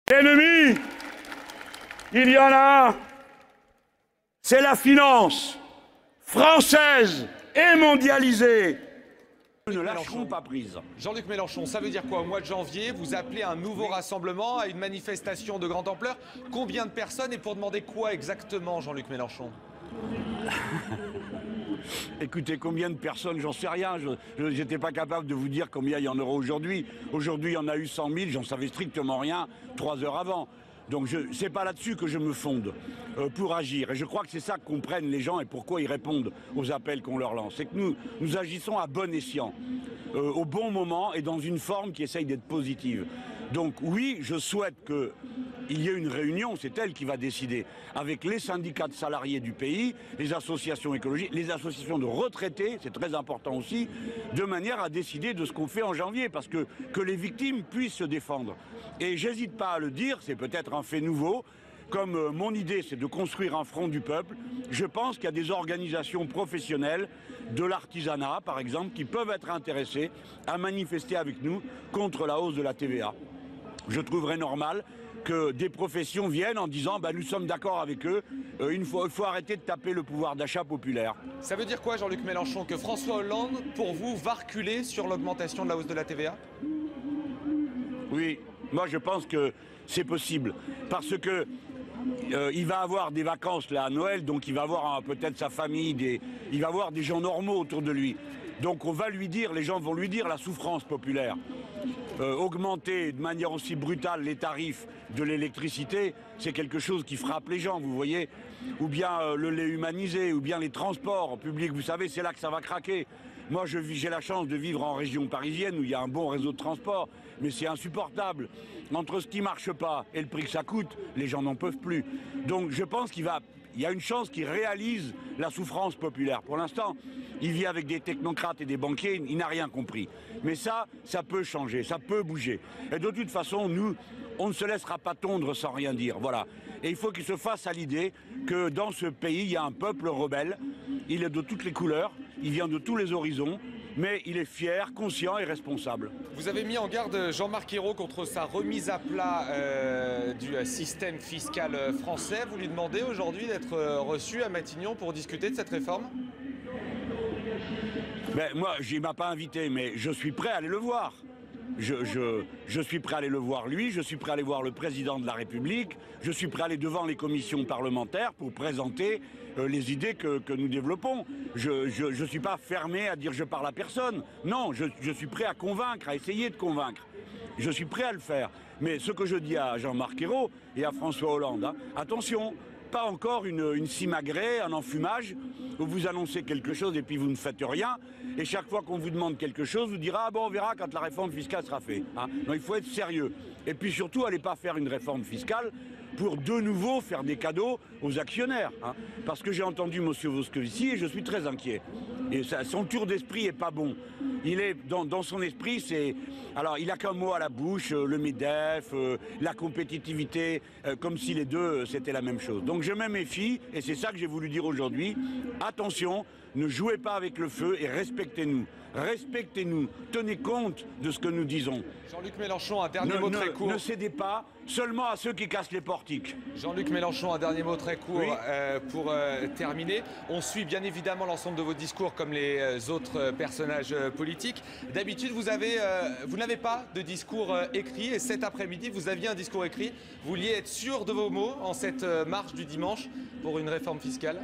Ennemis, il y en a un, c'est la finance française et mondialisée. Nous ne lâcherons pas prise. Jean-Luc Mélenchon, ça veut dire quoi? Au mois de janvier, vous appelez un nouveau rassemblement, à une manifestation de grande ampleur. Combien de personnes et pour demander quoi exactement, Jean-Luc Mélenchon? Écoutez, combien de personnes, j'en sais rien. Je n'étais pas capable de vous dire combien il y en aura aujourd'hui. Aujourd'hui, il y en a eu 100 000, j'en savais strictement rien 3 heures avant. Donc c'est pas là-dessus que je me fonde pour agir. Et je crois que c'est ça que comprennent les gens et pourquoi ils répondent aux appels qu'on leur lance. C'est que nous agissons à bon escient, au bon moment et dans une forme qui essaye d'être positive. Donc oui, je souhaite qu'il y ait une réunion, c'est elle qui va décider, avec les syndicats de salariés du pays, les associations écologiques, les associations de retraités, c'est très important aussi, de manière à décider de ce qu'on fait en janvier, parce que les victimes puissent se défendre. Et j'hésite pas à le dire, c'est peut-être un fait nouveau, comme mon idée c'est de construire un front du peuple, je pense qu'il y a des organisations professionnelles, de l'artisanat par exemple, qui peuvent être intéressées à manifester avec nous contre la hausse de la TVA. Je trouverais normal que des professions viennent en disant nous sommes d'accord avec eux, il faut arrêter de taper le pouvoir d'achat populaire. Ça veut dire quoi, Jean-Luc Mélenchon? Que François Hollande, pour vous, va reculer sur l'augmentation de la hausse de la TVA? Oui, moi je pense que c'est possible, parce que il va avoir des vacances là à Noël, donc il va avoir peut-être sa famille, il va avoir des gens normaux autour de lui. Donc on va lui dire, les gens vont lui dire la souffrance populaire. Augmenter de manière aussi brutale les tarifs de l'électricité, c'est quelque chose qui frappe les gens, vous voyez. Ou bien le lait humanisé, ou bien les transports publics, vous savez, c'est là que ça va craquer. Moi, j'ai la chance de vivre en région parisienne où il y a un bon réseau de transport, mais c'est insupportable. Entre ce qui marche pas et le prix que ça coûte, les gens n'en peuvent plus. Donc je pense qu'il y a une chance qu'il réalise la souffrance populaire. Pour l'instant, il vit avec des technocrates et des banquiers, il n'a rien compris. Mais ça peut changer, ça peut bouger. Et de toute façon, nous, on ne se laissera pas tondre sans rien dire. Voilà. Et il faut qu'il se fasse à l'idée que dans ce pays, il y a un peuple rebelle. Il est de toutes les couleurs, il vient de tous les horizons, mais il est fier, conscient et responsable. Vous avez mis en garde Jean-Marc Ayrault contre sa remise à plat du système fiscal français. Vous lui demandez aujourd'hui d'être reçu à Matignon pour discuter de cette réforme? Moi, il ne m'a pas invité, mais je suis prêt à aller le voir. Je suis prêt à aller le voir lui, je suis prêt à aller voir le président de la République, je suis prêt à aller devant les commissions parlementaires pour présenter les idées que nous développons. Je ne suis pas fermé à dire je parle à personne. Non, je suis prêt à convaincre, à essayer de convaincre. Je suis prêt à le faire. Mais ce que je dis à Jean-Marc Ayrault et à François Hollande, attention, pas encore une simagrée, un enfumage, où vous annoncez quelque chose et puis vous ne faites rien. Et chaque fois qu'on vous demande quelque chose, vous direz on verra quand la réforme fiscale sera faite. Non, il faut être sérieux. Et puis surtout, allez pas faire une réforme fiscale pour de nouveau faire des cadeaux aux actionnaires. Parce que j'ai entendu M. Moscovici et je suis très inquiet. Et son tour d'esprit est pas bon. Il est dans son esprit, alors il a qu'un mot à la bouche, le MEDEF, la compétitivité, comme si les deux c'était la même chose. Donc je me méfie et c'est ça que j'ai voulu dire aujourd'hui. Attention, ne jouez pas avec le feu et respectez-nous. Respectez-nous, tenez compte de ce que nous disons. Jean-Luc Mélenchon, un dernier mot très court. Ne cédez pas seulement à ceux qui cassent les portiques. Jean-Luc Mélenchon, un dernier mot très court pour terminer. On suit bien évidemment l'ensemble de vos discours comme les autres personnages politiques. D'habitude, vous n'avez pas de discours écrit et cet après-midi, vous aviez un discours écrit. Vous vouliez être sûr de vos mots en cette marche du dimanche pour une réforme fiscale?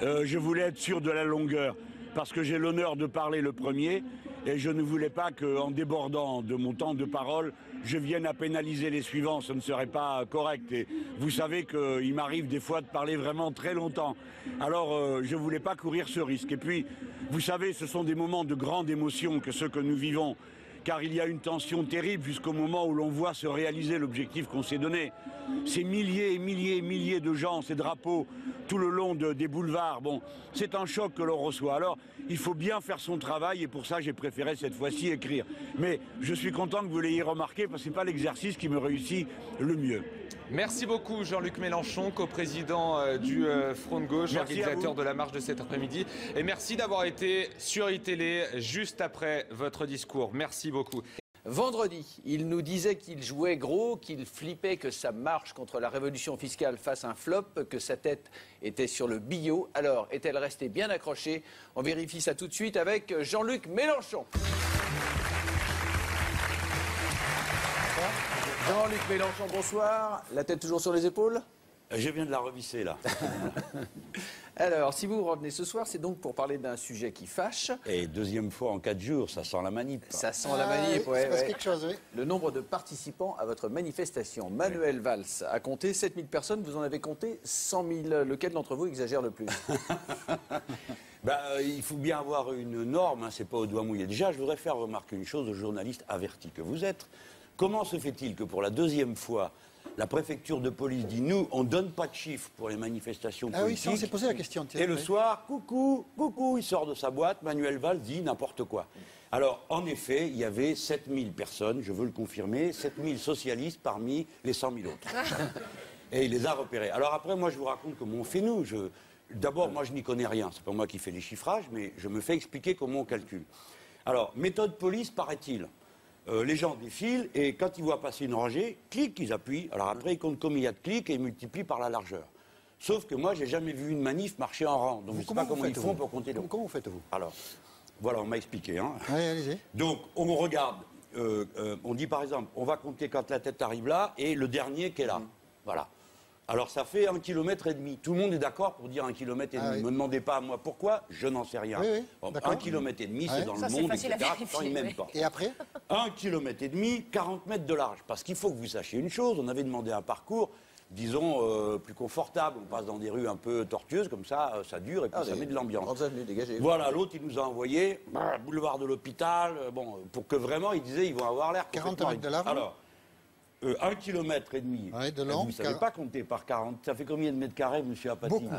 Je voulais être sûr de la longueur. Parce que j'ai l'honneur de parler le premier et je ne voulais pas qu'en débordant de mon temps de parole, je vienne à pénaliser les suivants, ce ne serait pas correct. Et vous savez qu'il m'arrive des fois de parler vraiment très longtemps. Alors je ne voulais pas courir ce risque. Et puis, vous savez, ce sont des moments de grande émotion que ceux que nous vivons, car il y a une tension terrible jusqu'au moment où l'on voit se réaliser l'objectif qu'on s'est donné. Ces milliers et milliers et milliers de gens, ces drapeaux, tout le long des boulevards, bon, c'est un choc que l'on reçoit. Alors, il faut bien faire son travail et pour ça, j'ai préféré cette fois-ci écrire. Mais je suis content que vous l'ayez remarqué parce que ce n'est pas l'exercice qui me réussit le mieux. Merci beaucoup Jean-Luc Mélenchon, coprésident du Front de Gauche, organisateur de la marche de cet après-midi. Et merci d'avoir été sur iTélé juste après votre discours. Merci beaucoup. Vendredi, il nous disait qu'il jouait gros, qu'il flippait que sa marche contre la révolution fiscale fasse un flop, que sa tête était sur le billot. Alors, est-elle restée bien accrochée? On vérifie ça tout de suite avec Jean-Luc Mélenchon. Jean-Luc Mélenchon, bonsoir. La tête toujours sur les épaules? Je viens de la revisser, là. Alors, si vous revenez ce soir, c'est donc pour parler d'un sujet qui fâche. Et deuxième fois en 4 jours, ça sent la manip. Ça sent la manip, oui, ouais. c'est quelque chose, oui. Le nombre de participants à votre manifestation. Manuel Valls a compté 7000 personnes, vous en avez compté 100 000. Lequel d'entre vous exagère le plus? Il faut bien avoir une norme, hein, c'est pas au doigt mouillé. Déjà, je voudrais faire remarquer une chose aux journalistes avertis que vous êtes. Comment se fait-il que pour la deuxième fois, la préfecture de police dit « Nous, on ne donne pas de chiffres pour les manifestations politiques ». Ah oui, ça, on s'est posé la question. Et le soir, coucou, il sort de sa boîte, Manuel Valls dit n'importe quoi. Alors, en effet, il y avait 7000 personnes, je veux le confirmer, 7000 socialistes parmi les 100 000 autres. Et il les a repérés. Alors après, moi, je vous raconte comment on fait nous. D'abord, moi, je n'y connais rien. C'est pas moi qui fais les chiffrages, mais je me fais expliquer comment on calcule. Alors, méthode police, paraît-il. Les gens défilent et quand ils voient passer une rangée, clic, ils appuient. Alors après, ils comptent combien il y a de clics et ils multiplient par la largeur. Sauf que moi, j'ai jamais vu une manif marcher en rang. Donc je ne sais pas comment ils font pour compter les rangs. Comment vous faites-vous? Alors, voilà, on m'a expliqué. Hein. Oui, allez-y. Donc, on regarde. On dit par exemple, on va compter quand la tête arrive là et le dernier qui est là. Voilà. Alors ça fait 1,5 km. Tout le monde est d'accord pour dire 1,5 km. Ah, oui. Ne me demandez pas à moi pourquoi, je n'en sais rien. Oui, oui, Bon, d'accord. 1,5 km, c'est Ouais. dans Ça, le c'est monde, facile à etc. vérifier, Pourtant, ils m'aiment oui. pas. Et après? 1,5 km, 40 mètres de large. Parce qu'il faut que vous sachiez une chose, on avait demandé un parcours, disons, plus confortable. On passe dans des rues un peu tortueuses, comme ça, ça dure et puis ça met de l'ambiance. Grandes avenues dégagées. Voilà, l'autre, il nous a envoyé, boulevard de l'hôpital, pour que vraiment, il disait, ils vont avoir l'air 40 complètement... mètres de large. Alors, 1,5 km. Ouais, de long, Vous ne savez pas compter par 40. Ça fait combien de mètres carrés, monsieur Apathy? Beaucoup.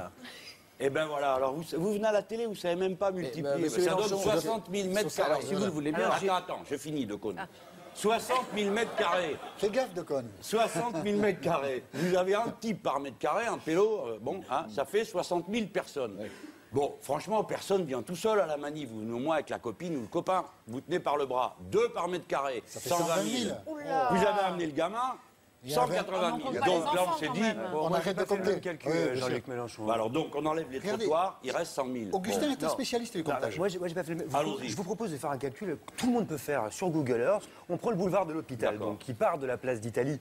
Eh bien voilà, alors vous venez à la télé, vous ne savez même pas multiplier. monsieur Ça donne Mélenchon, 60 000 mètres carrés. Alors, si vous le voulez bien, Attends, je finis de conne. 60 000 mètres carrés. Fais gaffe de conne. 60 000 mètres carrés. Vous avez un type par mètre carré, un pélo, ça fait 60 000 personnes. Bon, franchement, personne vient tout seul à la manif. Vous venez au moins avec la copine ou le copain. Vous tenez par le bras. 2 par mètre carré. Ça fait 120 120 000. 000. Oula. Vous avez amené le gamin. Il y avait- 180 000. On compte pas Donc les là, on enfants, s'est quand dit. même. On arrête de compter. calcul, Oui, bien Jean-Luc sûr. Mélenchon. Bah alors donc on enlève les Regardez. trottoirs, il reste 100 000. Augustin est un Non. spécialiste du Non, comptage. moi, j'ai pas fait le même. Allons-y. Je vous propose de faire un calcul que tout le monde peut faire sur Google Earth. On prend le boulevard de l'Hôpital, D'accord. donc qui part de la place d'Italie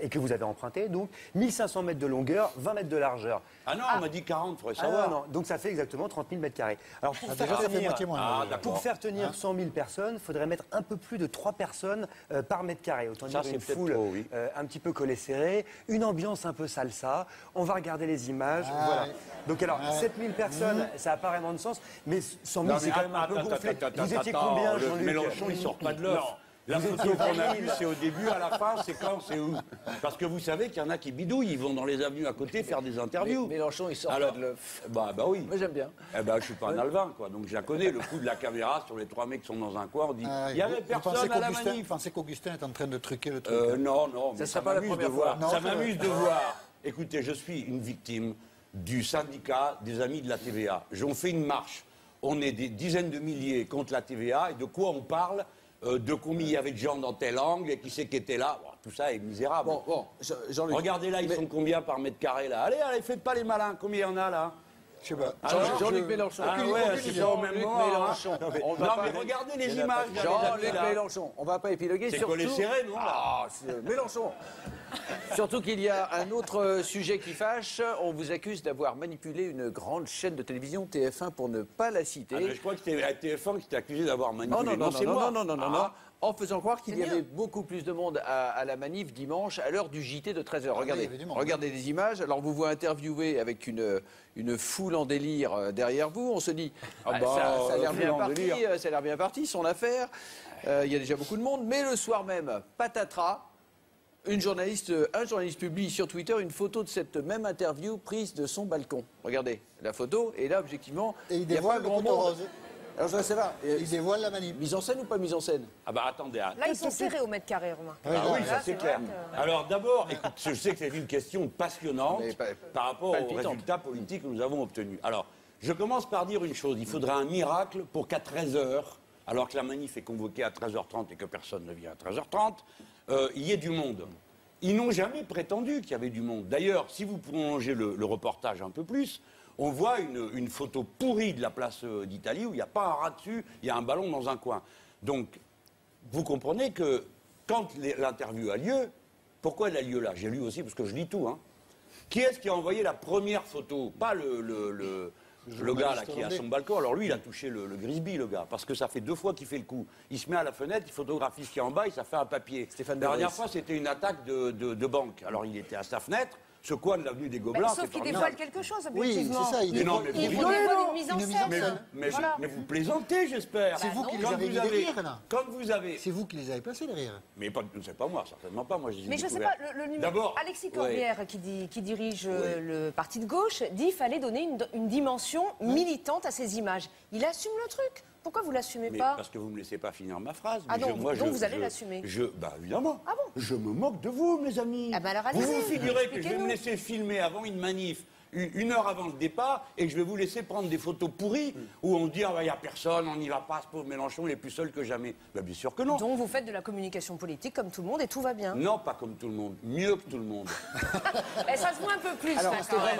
et que vous avez emprunté. Donc 1500 mètres de longueur, 20 mètres de largeur. Ah non, on m'a dit 40, il faudrait Ah savoir. non, donc ça fait exactement 30 000 mètres carrés. Alors pour Ah, faire déjà, ça fait tenir- moitié moins. Ah, d'accord. Pour faire tenir 100 000 personnes, il faudrait mettre un peu plus de 3 personnes par mètre carré. Autant Ça, dire c'est une peut-être foule trop, oui. un petit peu collée serrée, une ambiance un peu salsa. On va regarder les images. Ah, voilà. ouais. Donc alors, Ouais. 7000 personnes, ça n'a pas vraiment de sens, mais 100 000, Non, c'est mais quand même un peu attends, gonflé. attends, Vous étiez attends, combien, le Jean-Luc? Mélenchon, il sort pas de l'œuf. La photo qu'on a vue, c'est au début, à la fin, c'est quand, c'est où? Parce que vous savez qu'il y en a qui bidouillent, ils vont dans les avenues à côté faire des interviews. Mélenchon, il sort Alors, pas de l'œuf. Bah oui. Moi, j'aime bien. Eh ben, je suis pas un alvin, quoi. Donc je la connais, le coup de la caméra sur les 3 mecs qui sont dans un coin, on dit il y avait Vous personne pensez à la qu'Augustin- manif. Vous pensez qu'Augustin est en train de truquer le truc? Non, mais Ça ça sera pas la m'amuse de première voir. fois. Non, Ça c'est vrai. m'amuse de voir. Écoutez, je suis une victime du syndicat des amis de la TVA. J'en fais une marche. On est des dizaines de milliers contre la TVA. Et de quoi on parle? De combien il y avait de gens dans tel angle et qui c'est qui était là? Bon, tout ça est misérable. Bon, Jean-Luc. Regardez là, ils sont combien par mètre carré là? Allez, faites pas les malins. Combien il y en a là? Je sais pas. Alors, Jean-Luc Mélenchon. Ah ouais, c'est ça au même Jean-Luc moment. Mélenchon. Non, mais regardez les images. là, les Jean-Luc amis, là. Mélenchon. On va pas épiloguer. C'est surtout- collé serré, non, là? Ah, c'est Mélenchon. Surtout qu'il y a un autre sujet qui fâche. On vous accuse d'avoir manipulé une grande chaîne de télévision, TF1, pour ne pas la citer. Ah, mais je crois que c'était à TF1 qui t'est accusé d'avoir manipulé. Non, c'est moi. non, Ah. en faisant croire qu'il y C'est avait bien. beaucoup plus de monde à la manif dimanche à l'heure du JT de 13h. oui, Regardez, il y avait du monde. regardez les images. Alors, vous vous interviewez avec une foule en délire derrière vous. On se dit, ça a l'air bien parti, ça a l'air bien parti, son affaire. Il y a déjà beaucoup de monde. Mais le soir même, patatras, un journaliste publie sur Twitter une photo de cette même interview prise de son balcon. Regardez la photo. Et là, objectivement, Et il il n'y a pas dévoile le grand poteau monde. rose. Alors, je voudrais savoir, Il dévoile la manip. mise en scène ou pas mise en scène? Ah bah attendez. Là, ils sont serrés au mètre carré, Romain. Oui, Ah là, oui, là, ça c'est clair. vrai que- Alors d'abord, écoute, je sais que c'est une question passionnante Mais par rapport aux palpitante. résultats politiques que nous avons obtenus. Alors, je commence par dire une chose. Il faudrait un miracle pour qu'à 13h, alors que la manif est convoquée à 13h30 et que personne ne vient à 13h30, il y ait du monde. Ils n'ont jamais prétendu qu'il y avait du monde. D'ailleurs, si vous prolongez le reportage un peu plus, on voit une photo pourrie de la place d'Italie où il n'y a pas un rat dessus, il y a un ballon dans un coin. Donc, vous comprenez que quand l'interview a lieu, pourquoi elle a lieu là? J'ai lu aussi, parce que je lis tout. Hein. Qui est-ce qui a envoyé la première photo? Pas le gars là, qui est à son balcon. Alors lui, il a touché le Grisby, le gars, parce que ça fait 2 fois qu'il fait le coup. Il se met à la fenêtre, il photographie ce qui est en bas et ça fait un papier. La dernière fois, c'était une attaque de banque. Alors il était à sa fenêtre. Ce coin de l'avenue des Gobelins, sauf qu'il dévoile quelque chose, Oui, objectivement. c'est ça. Il dévoile- dévoile une mise en scène. Mais vous plaisantez, j'espère. C'est vous qui les Quand avez mis derrière, là. Quand vous avez... C'est vous qui les avez placés derrière. Mais c'est pas moi, certainement pas. Moi, Mais je ne sais pas, le numéro. Alexis Corbière, qui dirige le parti de gauche, dit qu'il fallait donner une dimension militante à ces images. Il assume le truc. Pourquoi vous ne l'assumez pas? Parce que vous ne me laissez pas finir ma phrase. Ah donc vous allez l'assumer? Bah évidemment. Ah bon? Je me moque de vous, mes amis. Ah bah alors vous allez-y, vous figurez que je vais expliquez-nous. me laisser filmer avant une manif, une heure avant le départ, et que je vais vous laisser prendre des photos pourries où on dit, il n'y a personne, on n'y va pas, ce pauvre Mélenchon, il est plus seul que jamais. Bah, bien sûr que non. Donc vous faites de la communication politique comme tout le monde et tout va bien. Non, pas comme tout le monde. Mieux que tout le monde. Et ça se voit un peu plus. Alors, là, Stéphane, quand même.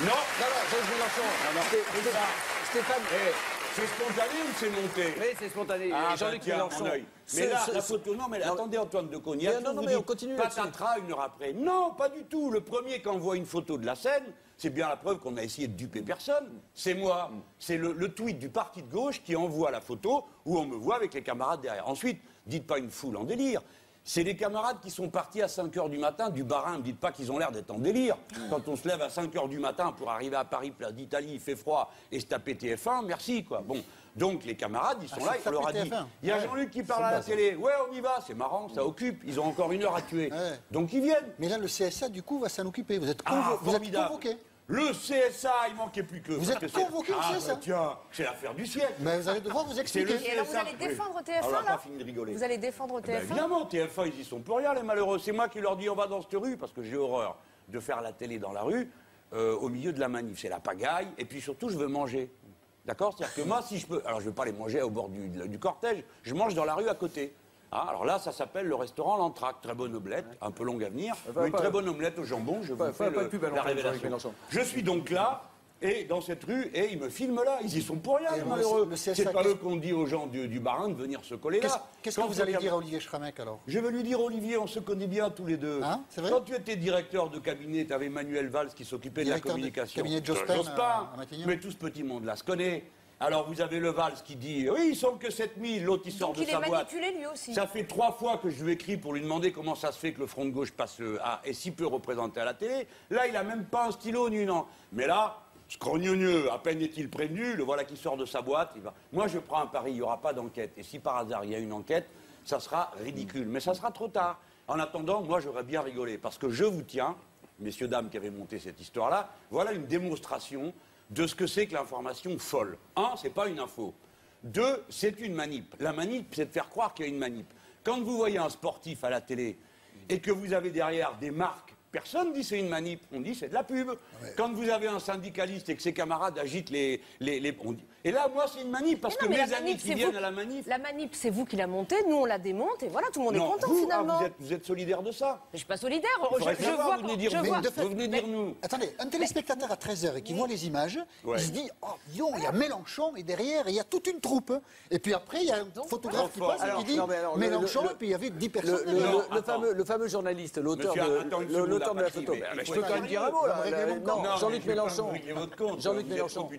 Non. Georges Mélenchon. Stéphane. C'est spontané ou c'est monté? Oui, c'est spontané. Ah, Jean-Luc tiens, Mélenchon. mon œil. Mais là, la photo, non, mais attendez, Antoine de Cognac. Non, vous mais on dites continue là-dessus. patatras une heure après. Non, pas du tout. Le premier, quand on voit une photo de la scène, c'est bien la preuve qu'on a essayé de duper personne. C'est moi. C'est le tweet du parti de gauche qui envoie la photo où on me voit avec les camarades derrière. Ensuite, dites pas une foule en délire. C'est les camarades qui sont partis à 5h du matin du Bas-Rhin. Ne me dites pas qu'ils ont l'air d'être en délire. Quand on se lève à 5h du matin pour arriver à Paris, place d'Italie, il fait froid, et se taper TF1, merci, quoi. Bon, donc les camarades, ils sont là, il leur a dit. Il y a Jean-Luc qui parle à la télé. Ouais, on y va, c'est marrant, ça occupe. Ils ont encore 1 heure à tuer. Ouais. Donc ils viennent. Mais là, le CSA, du coup, va s'en occuper. Vous êtes, Formidable. convoqué. Le CSA, il manquait plus que... Vous êtes convoqué au CSA. Bah, tiens, c'est l'affaire du siècle. Mais vous allez devoir vous expliquer. Et alors vous allez défendre TF1 Alors, on n'a là? pas fini de rigoler. Vous allez défendre Ben, TF1? évidemment, TF1, ils y sont pour rien, les malheureux. C'est moi qui leur dis, on va dans cette rue, parce que j'ai horreur de faire la télé dans la rue, au milieu de la manif. C'est la pagaille, et puis surtout, je veux manger. D'accord? C'est-à-dire que moi, si je peux... Alors, je ne veux pas les manger au bord du cortège, je mange dans la rue à côté. Ah, alors là, ça s'appelle le restaurant L'Entracte. Très bonne omelette, un peu longue à venir, mais une très bonne omelette au jambon, je vous fais la révélation. Je suis donc là, et dans cette rue, et ils me filment là. Ils y sont pour rien, les malheureux. C'est pas eux qu'on dit aux gens du Bas-Rhin de venir se coller là. Qu'est-ce que vous allez dire à Olivier Schramek, alors? Je vais lui dire, Olivier, on se connaît bien tous les deux. Hein, c'est vrai? Quand tu étais directeur de cabinet, tu avais Manuel Valls qui s'occupait de la communication. Cabinet de Jospin, à Matignon. Mais tout ce petit monde là se connaît. Alors vous avez le Valls qui dit, oui, ils sont que 7000, l'autre il sort de sa boîte. Donc il est manipulé lui aussi. Ça fait 3 fois que je lui écris pour lui demander comment ça se fait que le Front de gauche est si peu représenté à la télé. Là, il a même pas un stylo ni une encre. Mais là, scrogneux, à peine est-il prévenu, le voilà qui sort de sa boîte. Il va. Moi, je prends un pari, il n'y aura pas d'enquête. Et si par hasard il y a une enquête, ça sera ridicule. Mais ça sera trop tard. En attendant, moi, j'aurais bien rigolé. Parce que je vous tiens, messieurs, dames qui avaient monté cette histoire-là, voilà une démonstration de ce que c'est que l'information folle. 1, c'est pas une info. 2, c'est une manip. La manip, c'est de faire croire qu'il y a une manip. Quand vous voyez un sportif à la télé et que vous avez derrière des marques, personne dit c'est une manip, on dit c'est de la pub. Ouais. Quand vous avez un syndicaliste et que ses camarades agitent on dit... Et là, moi, c'est une manip, parce que mes amis qui viennent à la manip... La manip, c'est vous qui la montez, nous, on la démonte, et voilà, tout le monde est content, finalement. Vous êtes solidaire de ça? Mais je suis pas solidaire. Vous venez dire nous. Attendez, un téléspectateur à 13h et qui voit les images, il se dit, oh, disons, il y a Mélenchon, et derrière, il y a toute une troupe. Et puis après, il y a un photographe qui passe et qui dit Mélenchon, et puis il y avait 10 personnes. Le fameux journaliste, l'auteur de la photo. Je peux quand même dire un mot, là. Non, Jean-Luc Mélenchon. Jean-Luc Mélenchon.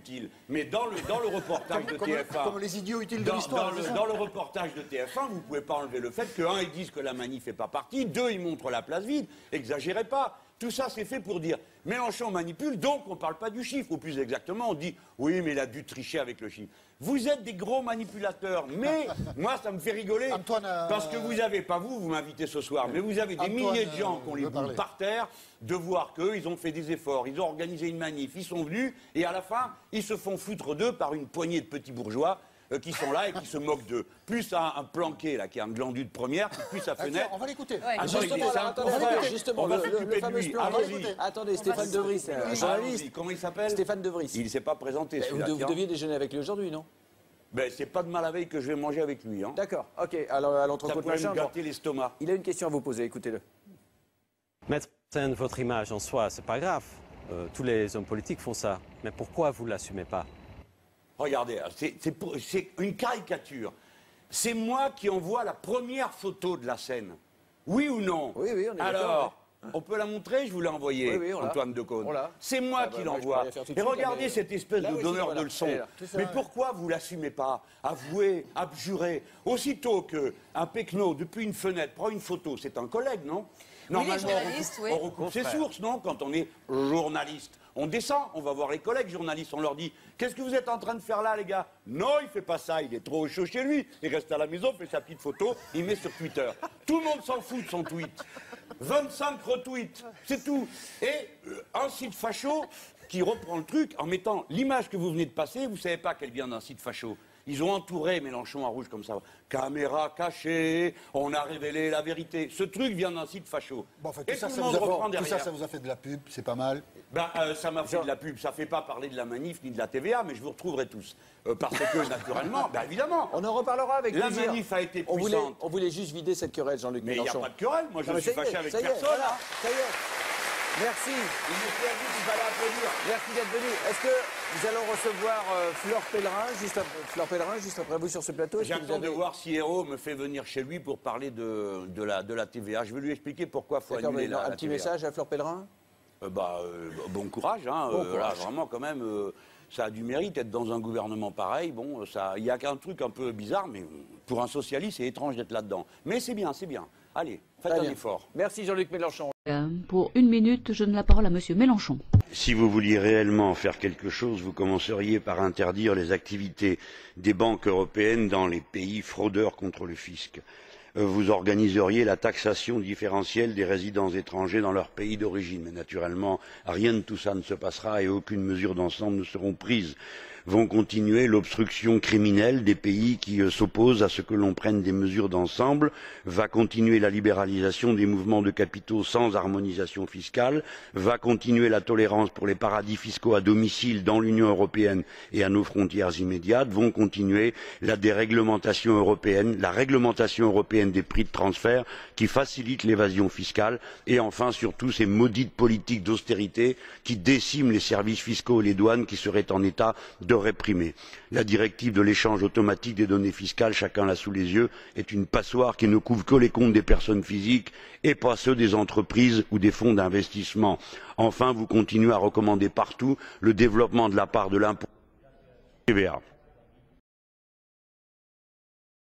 Mais dans le reportage de TF1... Comme les idiots utiles de l'histoire. Dans le reportage de TF1, vous ne pouvez pas enlever le fait que, 1, ils disent que la manif n'est pas partie, 2, ils montrent la place vide. Exagérez pas. Tout ça, c'est fait pour dire Mélenchon manipule, donc on ne parle pas du chiffre. Ou plus exactement, on dit oui, mais il a dû tricher avec le chiffre. Vous êtes des gros manipulateurs, mais moi, ça me fait rigoler. Antoine, parce que vous avez, pas vous m'invitez ce soir, mais vous avez des milliers de gens qui ont les boules par terre de voir qu'eux, ils ont fait des efforts, ils ont organisé une manif, ils sont venus, et à la fin, ils se font foutre d'eux par une poignée de petits bourgeois qui sont là et qui se moquent d'eux. Plus un planqué, là, qui est un glandu de première, plus sa fenêtre. On va l'écouter. Justement, le fameux plan. Attendez, Stéphane De Vries, journaliste. Comment il s'appelle? Stéphane De Vries. Il ne s'est pas présenté. Vous deviez déjeuner avec lui aujourd'hui, non? Ben, c'est pas demain la veille que je vais manger avec lui. Hein. D'accord, ok. Alors, à l'entrecôte ça pourrait machin. me gâter l'estomac. Il a une question à vous poser, écoutez-le. Mettre en scène votre image en soi, c'est pas grave. Tous les hommes politiques font ça. Mais pourquoi vous ne l'assumez pas? Regardez, c'est une caricature. C'est moi qui envoie la première photo de la scène. Oui ou non? Oui, oui, on est Alors, d'accord. on peut la montrer? Je vous l'ai envoyée, Oui, Antoine Decaune. C'est moi qui l'envoie. Et regardez cette espèce de donneur de leçons. Mais pourquoi vous l'assumez pas? Avouez, abjurez. Aussitôt qu'un pecno, depuis une fenêtre, prend une photo, c'est un collègue, non? Normalement, on recoupe ses sources, non? Quand on est journaliste. On descend, on va voir les collègues journalistes, on leur dit « Qu'est-ce que vous êtes en train de faire là, les gars ?» Non, il fait pas ça, il est trop chaud chez lui. Il reste à la maison, fait sa petite photo, il met sur Twitter. Tout le monde s'en fout de son tweet. 25 retweets, c'est tout. Et un site facho qui reprend le truc en mettant l'image que vous venez de passer, vous savez pas qu'elle vient d'un site facho. Ils ont entouré Mélenchon en rouge comme ça. Caméra cachée, on a révélé la vérité. Ce truc vient d'un site facho. Bon, enfin, et tout ça, tout le monde reprend derrière. ça vous a fait de la pub, c'est pas mal. Ben, ça m'a fait de la pub. Ça fait pas parler de la manif ni de la TVA, mais je vous retrouverai tous. Parce que, naturellement, ben évidemment. On en reparlera avec la plaisir. manif a été puissante. On voulait juste vider cette querelle, Jean-Luc Mélenchon. Mais il n'y a pas de querelle. Moi, je suis fâché avec personne. Voilà, ça y est. Merci. Il me fait dit qu'il fallait applaudir. Merci d'être venu. Est-ce que nous allons recevoir Fleur Pellerin juste après vous sur ce plateau? J'attends de voir si Hérault me fait venir chez lui pour parler de la TVA. Je vais lui expliquer pourquoi il faut annuler la TVA. Un petit message à Fleur Pellerin? Bon courage. Hein, bon courage. Là, vraiment, quand même, ça a du mérite d'être dans un gouvernement pareil. Bon, il y a qu'un truc un peu bizarre, mais pour un socialiste, c'est étrange d'être là-dedans. Mais c'est bien, c'est bien. Allez, faites un effort. Merci Jean-Luc Mélenchon. Pour 1 minute, je donne la parole à Monsieur Mélenchon. Si vous vouliez réellement faire quelque chose, vous commenceriez par interdire les activités des banques européennes dans les pays fraudeurs contre le fisc. Vous organiseriez la taxation différentielle des résidents étrangers dans leur pays d'origine. Mais naturellement, rien de tout ça ne se passera et aucune mesure d'ensemble ne seront prises. Vont continuer l'obstruction criminelle des pays qui s'opposent à ce que l'on prenne des mesures d'ensemble, va continuer la libéralisation des mouvements de capitaux sans harmonisation fiscale, va continuer la tolérance pour les paradis fiscaux à domicile dans l'Union européenne et à nos frontières immédiates, vont continuer la déréglementation européenne, la réglementation européenne des prix de transfert qui facilite l'évasion fiscale et enfin surtout ces maudites politiques d'austérité qui déciment les services fiscaux et les douanes qui seraient en état de réprimer. La directive de l'échange automatique des données fiscales, chacun l'a sous les yeux, est une passoire qui ne couvre que les comptes des personnes physiques et pas ceux des entreprises ou des fonds d'investissement. Enfin, vous continuez à recommander partout le développement de la part de l'impôt TVA.